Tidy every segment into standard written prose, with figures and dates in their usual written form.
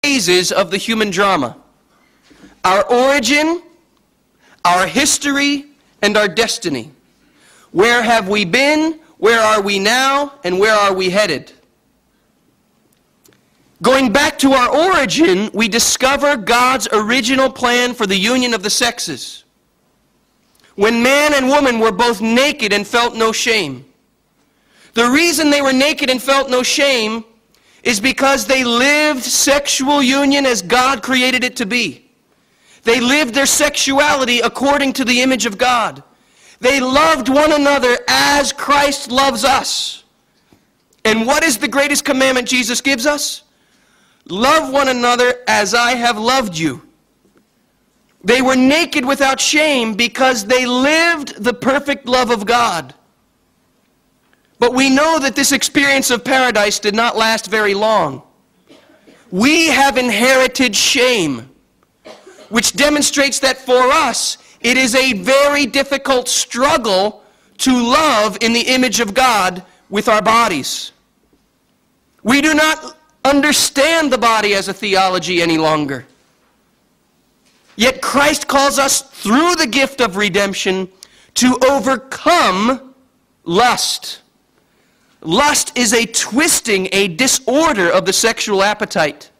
phases of the human drama: our origin, our history, and our destiny. Where have we been? Where are we now? And where are we headed? Going back to our origin, we discover God's original plan for the union of the sexes. When man and woman were both naked and felt no shame. The reason they were naked and felt no shame is because they lived sexual union as God created it to be. They lived their sexuality according to the image of God. They loved one another as Christ loves us. And what is the greatest commandment Jesus gives us? Love one another as I have loved you. They were naked without shame because they lived the perfect love of God. But we know that this experience of paradise did not last very long. We have inherited shame, which demonstrates that for us, it is a very difficult struggle to love in the image of God with our bodies. We do not understand the body as a theology any longer. Yet Christ calls us through the gift of redemption to overcome lust. Lust is a twisting, a disorder of the sexual appetite.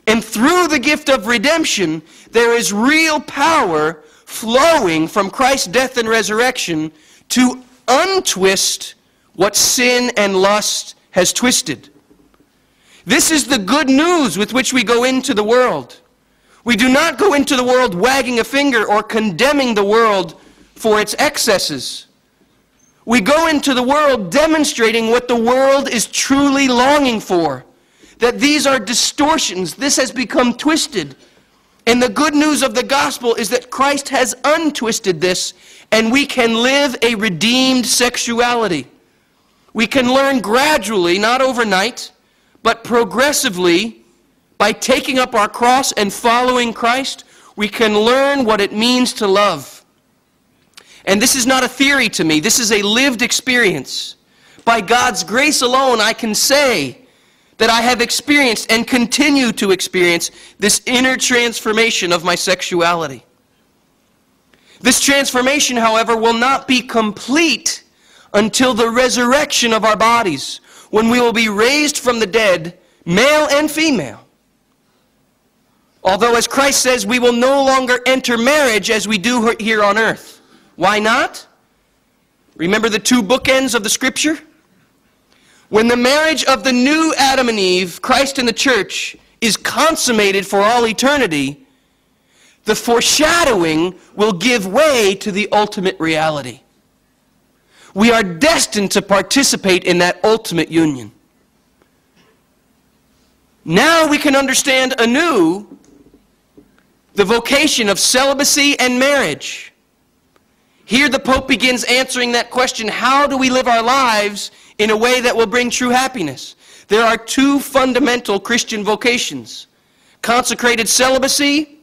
And through the gift of redemption, there is real power flowing from Christ's death and resurrection to untwist what sin and lust has twisted. This is the good news with which we go into the world. We do not go into the world wagging a finger or condemning the world for its excesses. We go into the world demonstrating what the world is truly longing for. That these are distortions. This has become twisted. And the good news of the gospel is that Christ has untwisted this, and we can live a redeemed sexuality. We can learn gradually, not overnight, but progressively, by taking up our cross and following Christ, we can learn what it means to love. And this is not a theory to me. This is a lived experience. By God's grace alone, I can say that I have experienced and continue to experience this inner transformation of my sexuality. This transformation, however, will not be complete until the resurrection of our bodies, when we will be raised from the dead, male and female. Although, as Christ says, we will no longer enter marriage as we do here on earth. Why not? Remember the two bookends of the Scripture? When the marriage of the new Adam and Eve, Christ and the church, is consummated for all eternity, the foreshadowing will give way to the ultimate reality. We are destined to participate in that ultimate union. Now we can understand anew the vocation of celibacy and marriage. Here the Pope begins answering that question: how do we live our lives in a way that will bring true happiness? There are two fundamental Christian vocations: consecrated celibacy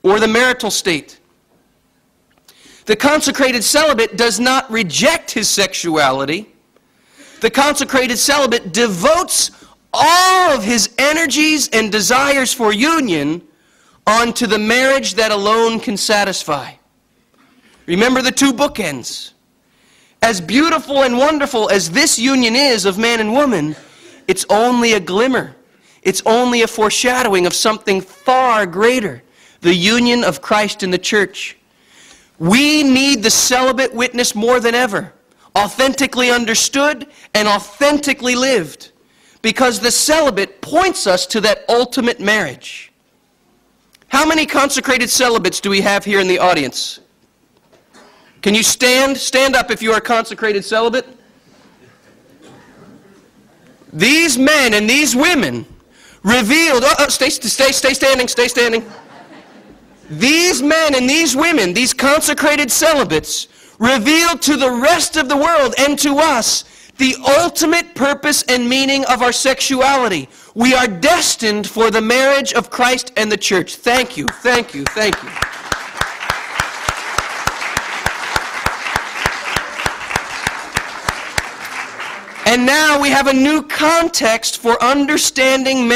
or the marital state. The consecrated celibate does not reject his sexuality. The consecrated celibate devotes all of his energies and desires for union onto the marriage that alone can satisfy. Remember the two bookends. As beautiful and wonderful as this union is of man and woman, it's only a glimmer. It's only a foreshadowing of something far greater, the union of Christ and the church. We need the celibate witness more than ever, authentically understood and authentically lived, because the celibate points us to that ultimate marriage. How many consecrated celibates do we have here in the audience? Can you stand? Stand up if you are a consecrated celibate. These men and these women revealed, stay standing. These men and these women, these consecrated celibates, revealed to the rest of the world and to us the ultimate purpose and meaning of our sexuality. We are destined for the marriage of Christ and the church. Thank you, thank you, thank you. And now we have a new context for understanding marriage.